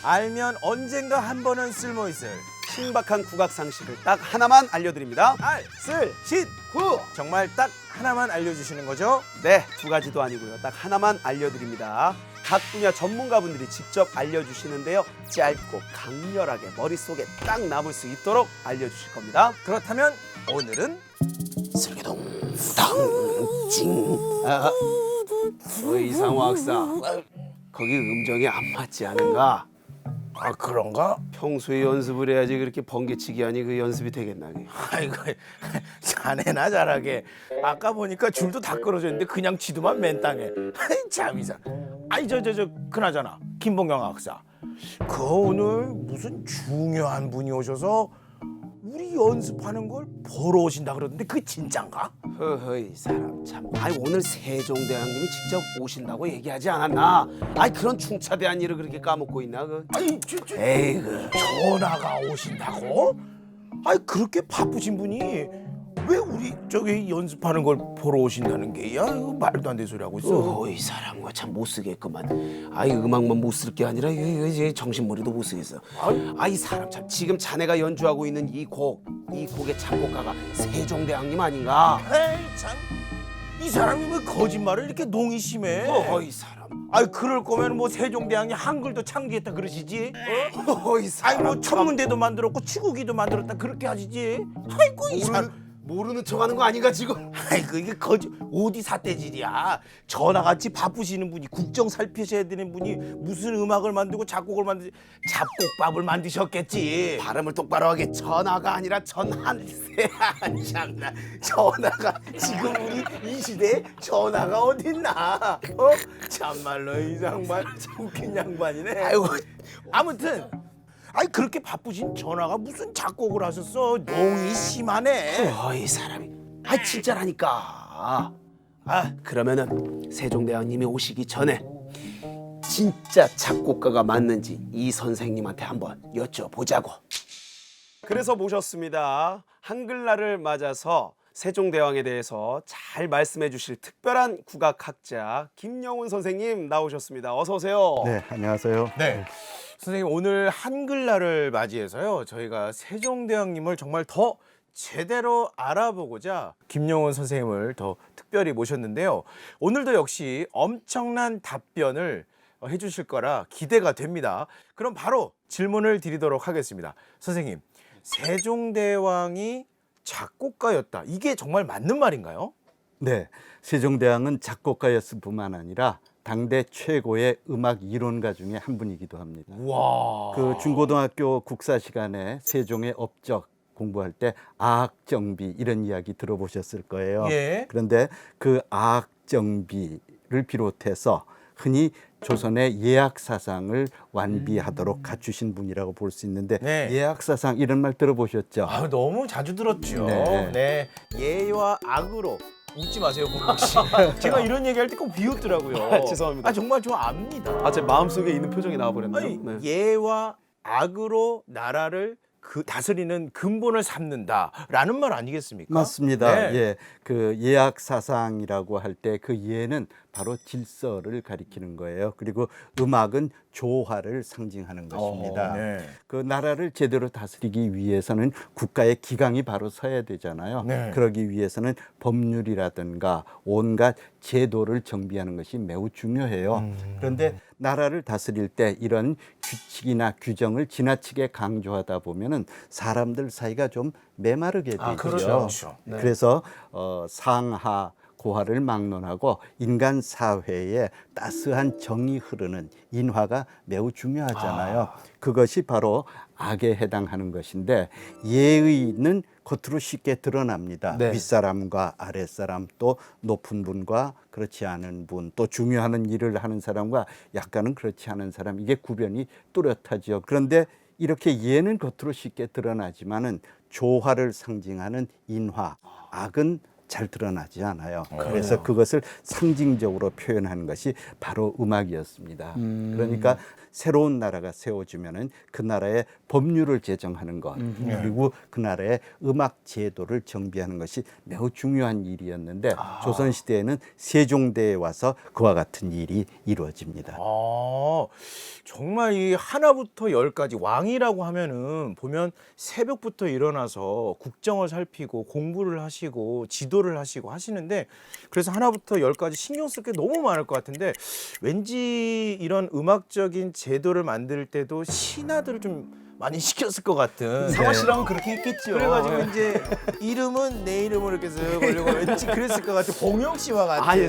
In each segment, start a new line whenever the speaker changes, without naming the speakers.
알면 언젠가 한 번은 쓸모 있을
신박한 국악 상식을 딱 하나만 알려드립니다.
알, 쓸, 신, 구. 정말 딱 하나만 알려주시는 거죠?
네, 두 가지도 아니고요. 딱 하나만 알려드립니다. 각 분야 전문가분들이 직접 알려주시는데요. 짧고 강렬하게 머릿속에 딱 남을 수 있도록 알려주실 겁니다.
그렇다면 오늘은
슬기동 당징. 이상호 학사, 거기 음정이 안 맞지 않은가?
아 그런가?
평소에 연습을 해야지 그렇게 번개치기 하니 그 연습이 되겠나?
아이고 자네나 잘하게. 아까 보니까 줄도 다 끌어져 있는데 그냥 지도만 맨 땅에. 아이 참 이상. 아니 저 그나저나 김봉경 학사. 그 오늘 무슨 중요한 분이 오셔서 우리 연습하는 걸 보러 오신다 그러던데 그 진짠가?
허허, 이 사람 참. 아니 오늘 세종대왕님이 직접 오신다고 얘기하지 않았나? 아니 그런 충차대한 일을 그렇게 까먹고 있나?
아니
에이그.
전화가 오신다고? 아니 그렇게 바쁘신 분이 왜 우리 저기 연습하는 걸 보러 오신다는 게야? 이거 말도 안 되는 소리 하고 있어.
이 사람과 참 못 쓰겠구만. 아이 음악만 못 쓸 게 아니라 이제 정신머리도 못 쓰겠어. 이 사람 참 지금 자네가 연주하고 있는 이 곡의 작곡가가 세종대왕님 아닌가?
에이 참. 이 사람이 왜 거짓말을 이렇게 농이 심해?
이 사람.
아이 그럴 거면 뭐 세종대왕이 한글도 창제했다 그러시지?
이 사람.
아이 뭐 천문대도 만들었고 치국이도 만들었다 그렇게 하시지? 아이고 이 사람.
모르는 척하는 거 아닌가 지금?
아이고 이게 어디 삿대질이야. 전화같이 바쁘시는 분이 국정 살피셔야 되는 분이 무슨 음악을 만들고 작곡을 만들 잡곡밥을 만드셨겠지.
발음을 똑바로 하게. 전화가 아니라 전한세.
장난. 전화가 지금 우리 이 시대에 전화가 어딨나? 참말로 이 양반 웃긴 양반이네. 아이고 아무튼. 아니 그렇게 바쁘신 전화가 무슨 작곡을 하셨어? 농이 심하네.
이 사람이. 진짜라니까. 그러면은 세종대왕님이 오시기 전에 진짜 작곡가가 맞는지 이 선생님한테 한번 여쭤보자고. 그래서 모셨습니다. 한글날을 맞아서 세종대왕에 대해서 잘 말씀해 주실 특별한 국악학자 김영훈 선생님 나오셨습니다. 어서 오세요.
네, 안녕하세요.
네. 선생님 오늘 한글날을 맞이해서요. 저희가 세종대왕님을 정말 더 제대로 알아보고자 김용훈 선생님을 더 특별히 모셨는데요. 오늘도 역시 엄청난 답변을 해주실 거라 기대가 됩니다. 그럼 바로 질문을 드리도록 하겠습니다. 선생님, 세종대왕이 작곡가였다. 이게 정말 맞는 말인가요?
네, 세종대왕은 작곡가였을 뿐만 아니라 당대 최고의 음악 이론가 중에 한 분이기도 합니다.
와.
그 중고등학교 국사 시간에 세종의 업적 공부할 때 아학정비 이런 이야기 들어보셨을 거예요.
예.
그런데 그 아학정비를 비롯해서 흔히 조선의 예학사상을 완비하도록 갖추신 분이라고 볼 수 있는데
네.
예학사상 이런 말 들어보셨죠?
너무 자주 들었죠.
네.
네. 예와 악으로 웃지 마세요, 봉국 씨. 제가 이런 얘기할 때 꼭 비웃더라고요.
죄송합니다.
정말 저 압니다.
제 마음속에 있는 표정이 나와버렸네요.
아니, 예와 악으로 나라를 다스리는 근본을 삼는다라는 말 아니겠습니까?
맞습니다.
네.
예, 그 예학 사상이라고 할 때 그 예는 바로 질서를 가리키는 거예요. 그리고 음악은 조화를 상징하는 것입니다.
네.
그 나라를 제대로 다스리기 위해서는 국가의 기강이 바로 서야 되잖아요.
네.
그러기 위해서는 법률이라든가 온갖 제도를 정비하는 것이 매우 중요해요. 그런데 나라를 다스릴 때 이런 규칙이나 규정을 지나치게 강조하다 보면은 사람들 사이가 좀 메마르게 되죠.
그렇죠.
네.
그래서 상하 고하를 막론하고 인간 사회에 따스한 정이 흐르는 인화가 매우 중요하잖아요. 그것이 바로 악에 해당하는 것인데 예의는 겉으로 쉽게 드러납니다.
네.
윗사람과 아랫사람 또 높은 분과 그렇지 않은 분 또 중요한 일을 하는 사람과 약간은 그렇지 않은 사람 이게 구별이 뚜렷하죠. 그런데 이렇게 예는 겉으로 쉽게 드러나지만은 조화를 상징하는 인화, 악은 잘 드러나지 않아요. 그래서 그것을 상징적으로 표현하는 것이 바로 음악이었습니다. 그러니까 새로운 나라가 세워지면은 그 나라의 법률을 제정하는 것 그리고 그 나라의 음악 제도를 정비하는 것이 매우 중요한 일이었는데 조선 시대에는 세종대에 와서 그와 같은 일이 이루어집니다.
아, 정말 이 하나부터 열까지 왕이라고 하면은 보면 새벽부터 일어나서 국정을 살피고 공부를 하시고 지도를 하시고 하시는데 그래서 하나부터 열까지 신경 쓸 게 너무 많을 것 같은데 왠지 이런 음악적인 제도를 만들 때도 신하들을 좀 많이 시켰을 것 같은.
상화 씨랑은 그렇게 했겠죠.
그래가지고 이제 이름은 내 이름으로 이렇게 쓱 올리고 왠지 그랬을 것 같은 봉영 씨와 같은.
아니,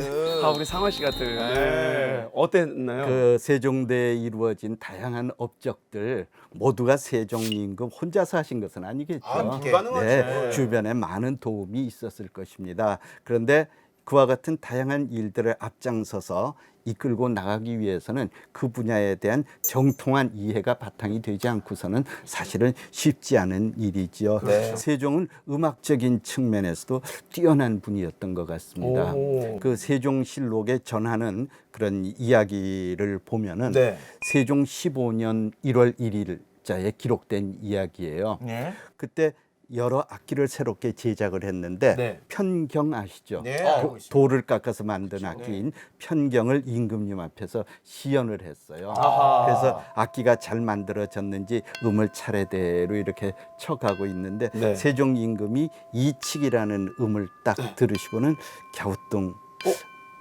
우리 상화 씨 같은. 네. 어땠나요?
그 세종대에 이루어진 다양한 업적들 모두가 세종 임금 혼자서 하신 것은 아니겠죠.
불가능하죠.
네, 주변에 많은 도움이 있었을 것입니다. 그런데 그와 같은 다양한 일들을 앞장서서 이끌고 나가기 위해서는 그 분야에 대한 정통한 이해가 바탕이 되지 않고서는 사실은 쉽지 않은 일이지요. 세종은 음악적인 측면에서도 뛰어난 분이었던 것 같습니다. 그 세종실록에 전하는 그런 이야기를 보면은
네.
세종 15년 1월 1일자에 기록된 이야기예요.
네.
그때 여러 악기를 새롭게 제작을 했는데
네.
편경 아시죠?
네, 알고 있습니다.
돌을 깎아서 만든 악기인 편경을 임금님 앞에서 시연을 했어요.
아하.
그래서 악기가 잘 만들어졌는지 음을 차례대로 이렇게 쳐가고 있는데
네.
세종 임금이 이칙이라는 음을 딱 들으시고는 갸우뚱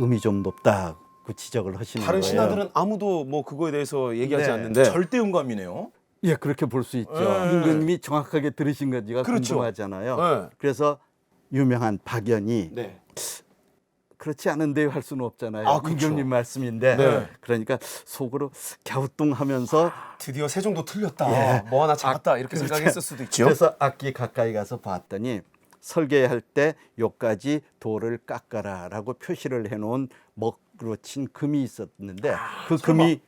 음이 좀 높다고 지적을 하시는
다른
거예요.
신하들은 아무도 뭐 그거에 대해서 얘기하지
네.
않는데.
절대 음감이네요.
예, 그렇게 볼 수 있죠.
네.
임금님이 정확하게 들으신 건지가
그렇죠.
궁금하잖아요.
네.
그래서 유명한 박연이
네.
그렇지 않은데요 할 수는 없잖아요.
아, 그렇죠.
임금님 말씀인데
네.
그러니까 속으로 갸우뚱하면서
드디어 세종도 틀렸다.
예.
뭐 하나 잡았다 이렇게 생각했을 수도 있죠.
그래서 악기 가까이 가서 봤더니 설계할 때 요까지 돌을 깎아라라고 표시를 해놓은 먹으로 친 금이 있었는데 그 금이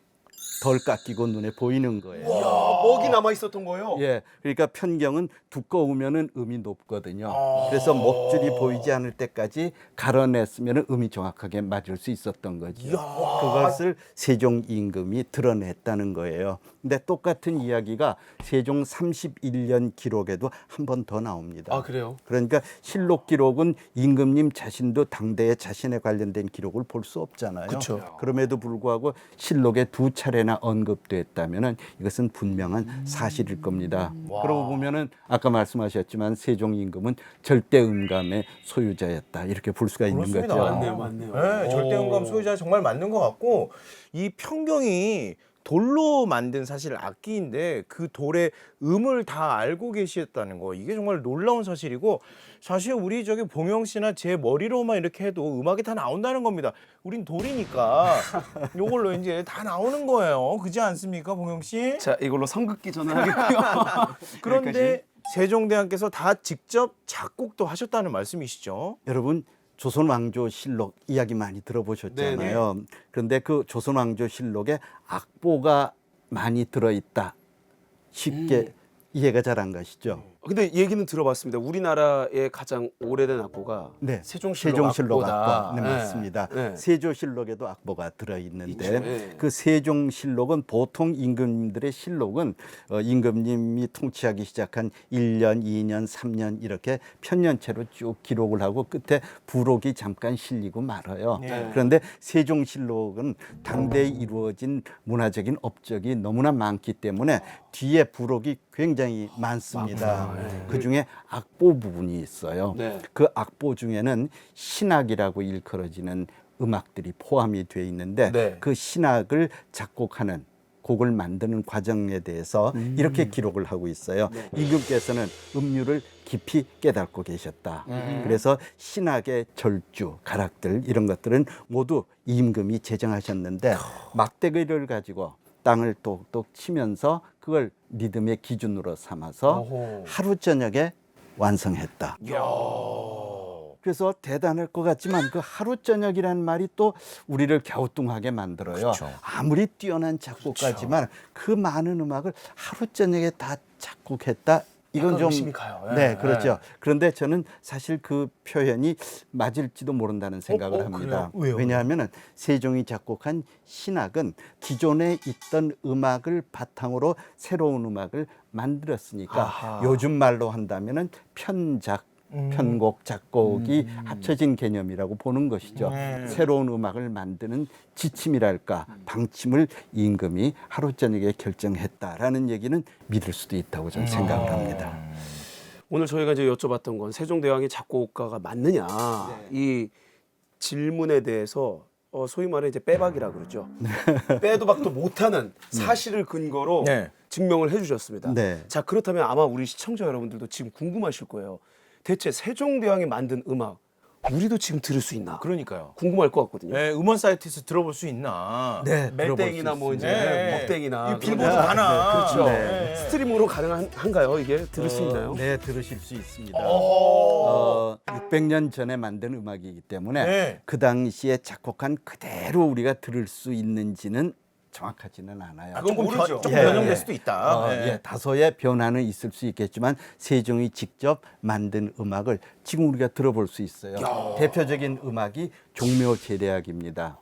덜 깎이고 눈에 보이는 거예요.
먹이 남아 있었던 거예요.
예, 그러니까 편경은 두꺼우면은 음이 높거든요. 그래서 목줄이 보이지 않을 때까지 갈아냈으면은 음이 정확하게 맞을 수 있었던 거죠. 그것을 세종 임금이 드러냈다는 거예요. 근데 똑같은 이야기가 세종 31년 기록에도 한 번 더 나옵니다.
아, 그래요?
그러니까 실록 기록은 임금님 자신도 당대에 자신에 관련된 기록을 볼 수 없잖아요.
그쵸.
그럼에도 불구하고 실록에 두 차례나 언급됐다면은 이것은 분명한 사실일 겁니다. 그러고 보면은 아까 말씀하셨지만 세종 임금은 절대 음감의 소유자였다 이렇게 볼 수가 있는
그렇습니다.
거죠.
맞네요.
네, 절대음감 소유자 정말 맞는 것 같고 이 편경이 돌로 만든 사실 악기인데 그 돌의 음을 다 알고 계셨다는 거 이게 정말 놀라운 사실이고 사실 우리 저기 봉영 씨나 제 머리로만 이렇게 해도 음악이 다 나온다는 겁니다. 우린 돌이니까 요걸로 이제 다 나오는 거예요. 그렇지 않습니까, 봉영 씨?
자, 이걸로 성극기 전환하겠고요.
그런데 세종대왕께서 다 직접 작곡도 하셨다는 말씀이시죠?
여러분 조선왕조실록 이야기 많이 들어보셨잖아요. 그런데 그 조선왕조실록에 악보가 많이 들어있다. 쉽게 이해가 잘 안 가시죠?
근데 얘기는 들어봤습니다. 우리나라의 가장 오래된 악보가
네,
세종실록 악보다.
악보. 네, 맞습니다.
네.
세조실록에도 악보가 들어있는데
있죠. 네.
그 세종실록은 보통 임금님들의 실록은 임금님이 통치하기 시작한 1년, 2년, 3년 이렇게 편년체로 쭉 기록을 하고 끝에 부록이 잠깐 실리고 말아요.
네.
그런데 세종실록은 당대에 이루어진 문화적인 업적이 너무나 많기 때문에 뒤에 부록이 굉장히 많습니다. 그 중에 악보 부분이 있어요.
네.
그 악보 중에는 신악이라고 일컬어지는 음악들이 포함이 되어 있는데
네.
그 신악을 작곡하는 곡을 만드는 과정에 대해서 이렇게 기록을 하고 있어요. 임금께서는 음률을 깊이 깨닫고 계셨다. 그래서 신악의 절주, 가락들 이런 것들은 모두 임금이 제정하셨는데 막대기를 가지고 땅을 똑똑 치면서 그걸 리듬의 기준으로 삼아서 하루 저녁에 완성했다. 그래서 대단할 것 같지만 그 하루 저녁이라는 말이 또 우리를 갸우뚱하게 만들어요.
그렇죠.
아무리 뛰어난 작곡가지만 그 많은 음악을 하루 저녁에 다 작곡했다. 이건
약간
좀
의심이 가요. 예,
네, 그렇죠.
예.
그런데 저는 사실 그 표현이 맞을지도 모른다는 생각을 합니다.
그래요? 왜요?
왜냐하면 세종이 작곡한 신학은 기존에 있던 음악을 바탕으로 새로운 음악을 만들었으니까
아하.
요즘 말로 한다면은 편작 편곡, 작곡이 합쳐진 개념이라고 보는 것이죠. 새로운 음악을 만드는 지침이랄까, 방침을 임금이 하루 저녁에 결정했다라는 얘기는 믿을 수도 있다고 저는 생각을 합니다.
오늘 저희가 이제 여쭤봤던 건 세종대왕이 작곡가가 맞느냐 이 질문에 대해서 소위 말해 이제 빼박이라 그러죠. 빼도 박도 못하는 사실을 근거로
네.
증명을 해주셨습니다.
네.
자 그렇다면 아마 우리 시청자 여러분들도 지금 궁금하실 거예요. 대체 세종대왕이 만든 음악 우리도 지금 들을 수 있나?
그러니까요.
궁금할 것 같거든요.
네, 음원 사이트에서 들어볼 수 있나?
네,
멜땡이나 뭐 이제
네.
먹땡이나
이 빌보드
그런
하나.
그렇죠.
네.
스트리밍으로 가능한가요? 이게 들을 수 있나요?
네, 들으실 수 있습니다.
오.
600년 전에 만든 음악이기 때문에
네.
그 당시에 작곡한 그대로 우리가 들을 수 있는지는 정확하지는 않아요.
그건 모르죠. 조금
예,
변형될
예.
수도 있다. 네.
예, 다소의 변화는 있을 수 있겠지만 세종이 직접 만든 음악을 지금 우리가 들어볼 수 있어요. 대표적인 음악이 종묘제례악입니다.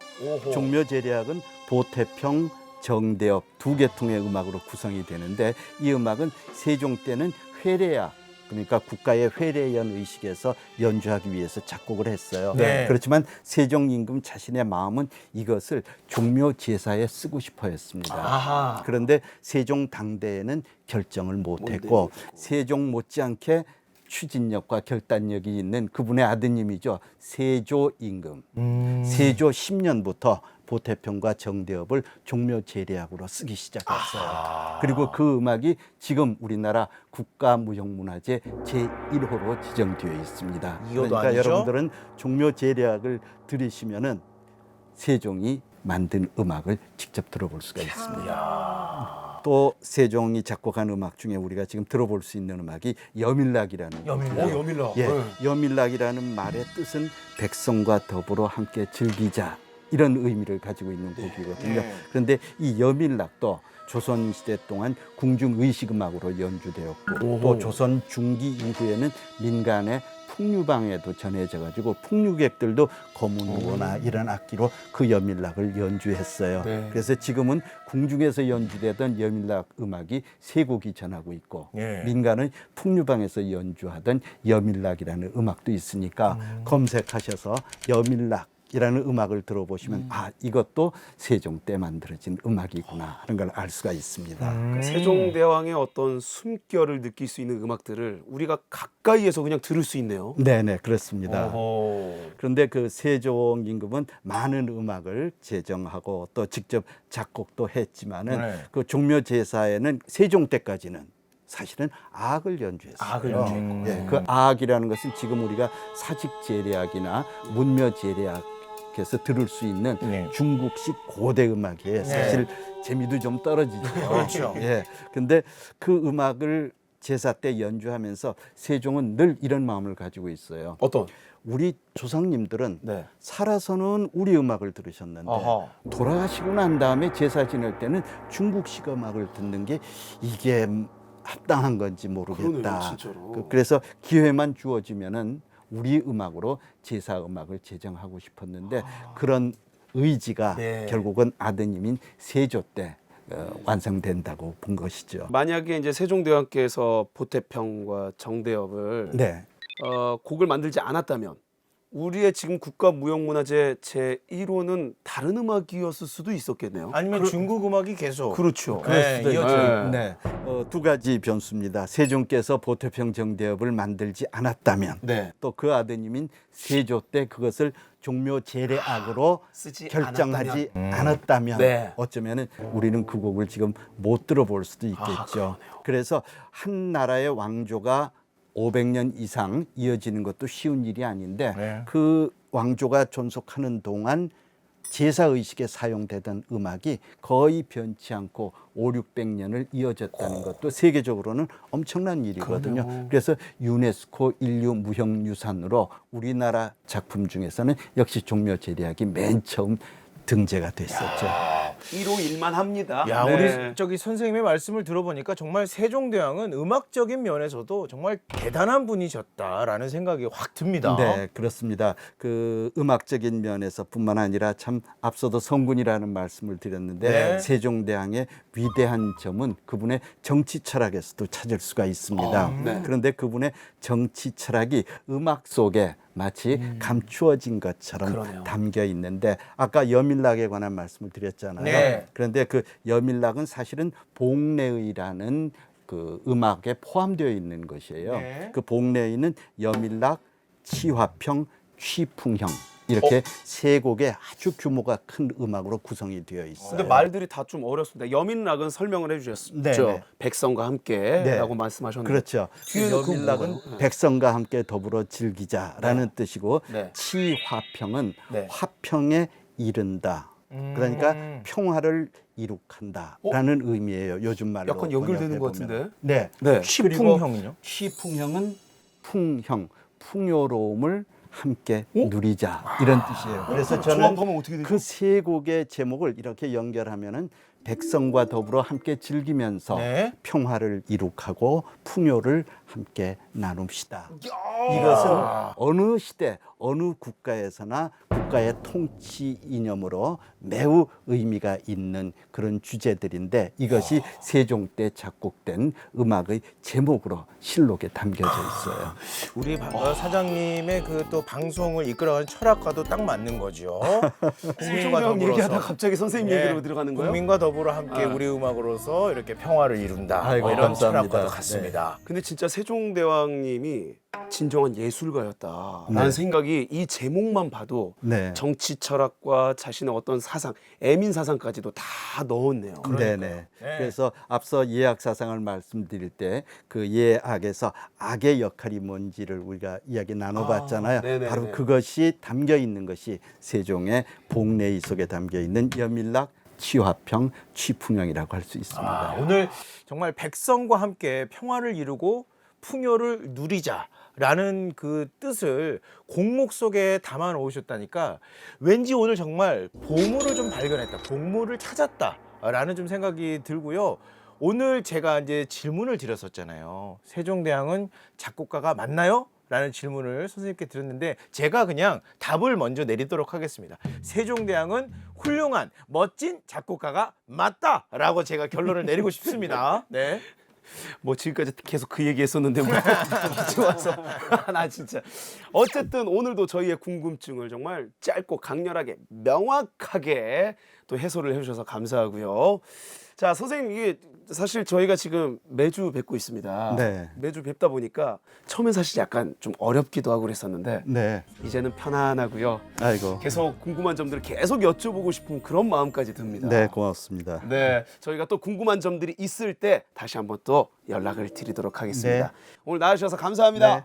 종묘제례악은 보태평, 정대업 두 계통의 음악으로 구성이 되는데 이 음악은 세종 때는 회례악 그러니까 국가의 회례연 의식에서 연주하기 위해서 작곡을 했어요.
네.
그렇지만 세종 임금 자신의 마음은 이것을 종묘 제사에 쓰고 싶어 했습니다.
아하.
그런데 세종 당대에는 결정을 못했고 세종 못지않게 추진력과 결단력이 있는 그분의 아드님이죠. 세조 임금. 세조 10년부터 보태평과 정대업을 종묘제례악으로 쓰기 시작했어요. 그리고 그 음악이 지금 우리나라 국가무형문화재 제1호로 지정되어 있습니다.
이호도
그러니까
아니죠?
여러분들은 종묘제례악을 들으시면은 세종이 만든 음악을 직접 들어볼 수가 있습니다. 또 세종이 작곡한 음악 중에 우리가 지금 들어볼 수 있는 음악이 여밀락이라는 곡이에요.
여밀락.
예, 여밀락이라는 말의 뜻은 백성과 더불어 함께 즐기자 이런 의미를 가지고 있는 곡이거든요.
네.
그런데 이 여밀락도 조선 시대 동안 궁중 의식 음악으로 연주되었고 또 조선 중기 이후에는 민간의 풍류방에도 전해져 가지고 풍류객들도 거문우거나 이런 악기로 그 여밀락을 연주했어요.
네.
그래서 지금은 궁중에서 연주되던 여밀락 음악이 세 곡이 전하고 있고
예.
민간은 풍류방에서 연주하던 여밀락이라는 음악도 있으니까 검색하셔서 여밀락 이라는 음악을 들어보시면 아 이것도 세종 때 만들어진 음악이구나 하는 걸 알 수가 있습니다.
세종대왕의 어떤 숨결을 느낄 수 있는 음악들을 우리가 가까이에서 그냥 들을 수 있네요.
네네 그렇습니다.
어허.
그런데 그 세종 임금은 많은 음악을 제정하고 또 직접 작곡도 했지만은
네.
그 종묘 제사에는 세종 때까지는 사실은 악을 연주했어요.
악을 연주했고.
예, 그 악이라는 것은 지금 우리가 사직 제례악이나 문묘 제례악에서 들을 수 있는
네.
중국식 고대 음악이에요. 사실 재미도 좀 떨어지죠.
그렇죠.
예. 근데 그 음악을 제사 때 연주하면서 세종은 늘 이런 마음을 가지고 있어요.
어떤?
우리 조상님들은
네.
살아서는 우리 음악을 들으셨는데
아하.
돌아가시고 난 다음에 제사 지낼 때는 중국식 음악을 듣는 게 이게 합당한 건지 모르겠다.
그러네요, 진짜로.
그래서 기회만 주어지면은 우리 음악으로 제사 음악을 제정하고 싶었는데 그런 의지가
네.
결국은 아드님인 세조 때 완성된다고 본 것이죠.
만약에 이제 세종대왕께서 보태평과 정대업을
네.
곡을 만들지 않았다면 우리의 지금 국가무형문화재 제1호는 다른 음악이었을 수도 있었겠네요.
아니면 중국 음악이 계속
그렇죠.
네, 이어져.
네. 두 가지 변수입니다. 세종께서 보태평 정대업을 만들지 않았다면
네.
또 그 아드님인 세조 때 그것을 종묘 제례악으로
쓰지
결정하지 않았다면
네.
어쩌면은 우리는 그 곡을 지금 못 들어볼 수도 있겠죠. 그래서 한 나라의 왕조가 500년 이상 이어지는 것도 쉬운 일이 아닌데
네.
그 왕조가 존속하는 동안 제사 의식에 사용되던 음악이 거의 변치 않고 500~600년을 이어졌다는 것도 세계적으로는 엄청난 일이거든요. 그래서 유네스코 인류 무형유산으로 우리나라 작품 중에서는 역시 종묘제례악이 맨 처음 등재가 됐었죠.
1호 1만 합니다.
야,
네.
우리 저기 선생님의 말씀을 들어보니까 정말 세종대왕은 음악적인 면에서도 정말 대단한 분이셨다라는 생각이 확 듭니다.
네, 그렇습니다. 그 음악적인 면에서뿐만 아니라 참 앞서도 성군이라는 말씀을 드렸는데
네.
세종대왕의 위대한 점은 그분의 정치 철학에서도 찾을 수가 있습니다.
네.
그런데 그분의 정치 철학이 음악 속에 마치 감추어진 것처럼
그러네요.
담겨 있는데 아까 여밀락에 관한 말씀을 드렸잖아요.
네.
그런데 그 여밀락은 사실은 복례의라는 그 음악에 포함되어 있는 것이에요.
네.
그 복례의는 여밀락, 치화평, 취풍형 이렇게 세 곡의 아주 규모가 큰 음악으로 구성이 되어 있어요.
근데 말들이 다 좀 어렵습니다. 여민락은 설명을 해주셨죠.
네, 네.
백성과 함께라고
네.
말씀하셨는데.
그렇죠.
뒤에는 그건
여밀락은
뭔가요?
백성과 함께 더불어 즐기자라는 뜻이고
네.
치화평은
네.
화평에 이른다. 그러니까 평화를 이룩한다라는 의미예요. 요즘 말로
약간 연결되는 것
번역해 보면.
같은데.
네.
네.
취풍형은요?
취풍형은 풍형, 풍요로움을 함께 누리자 이런 뜻이에요. 그래서 저는
조합하면 어떻게 되죠?
그 세 곡의 제목을 이렇게 연결하면은 백성과 더불어 함께 즐기면서
네.
평화를 이룩하고 풍요를 함께 나눕시다. 이것은 어느 시대, 어느 국가에서나 국가의 통치 이념으로 매우 의미가 있는 그런 주제들인데 이것이 세종 때 작곡된 음악의 제목으로 실록에 담겨져 있어요.
우리 사장님의 그 또 방송을 이끌어가는 철학과도 딱 맞는 거죠.
세종대왕 얘기하다 갑자기 선생님
네.
얘기로 들어가는 거예요?
국민과 더불어 함께 우리 음악으로서 이렇게 평화를 이룬다.
아이고,
뭐 이런
감사합니다.
철학과도 같습니다.
근데 진짜 세종대왕님이 진정한 예술가였다라는
네.
생각이 이 제목만 봐도
네.
정치 철학과 자신의 어떤 사상, 애민 사상까지도 다 넣었네요.
네네.
네.
그래서 앞서 예악 사상을 말씀드릴 때 그 예악에서 악의 역할이 뭔지를 우리가 이야기 나눠봤잖아요.
네네네.
바로 그것이 담겨 있는 것이 세종의 복례의 속에 담겨 있는 여밀락, 치화평, 취풍형이라고 할 수 있습니다.
오늘 정말 백성과 함께 평화를 이루고 풍요를 누리자라는 그 뜻을 곡목 속에 담아 놓으셨다니까 왠지 오늘 정말 보물을 좀 발견했다, 보물을 찾았다라는 좀 생각이 들고요. 오늘 제가 이제 질문을 드렸었잖아요. 세종대왕은 작곡가가 맞나요? 라는 질문을 선생님께 드렸는데 제가 그냥 답을 먼저 내리도록 하겠습니다. 세종대왕은 훌륭한 멋진 작곡가가 맞다라고 제가 결론을 내리고 싶습니다. 네.
뭐 지금까지 계속 그 얘기했었는데 뭐 이제 와서 나 진짜 어쨌든 오늘도 저희의 궁금증을 정말 짧고 강렬하게 명확하게 또 해소를 해주셔서 감사하고요. 자, 선생님 이게 사실 저희가 지금 매주 뵙고 있습니다.
네.
매주 뵙다 보니까 처음엔 사실 약간 좀 어렵기도 하고 그랬었는데
네.
이제는 편안하고요.
아이고.
계속 궁금한 점들을 계속 여쭤보고 싶은 그런 마음까지 듭니다.
네, 고맙습니다.
네, 저희가 또 궁금한 점들이 있을 때 다시 한번 또 연락을 드리도록 하겠습니다.
네.
오늘 나와주셔서 감사합니다.
네.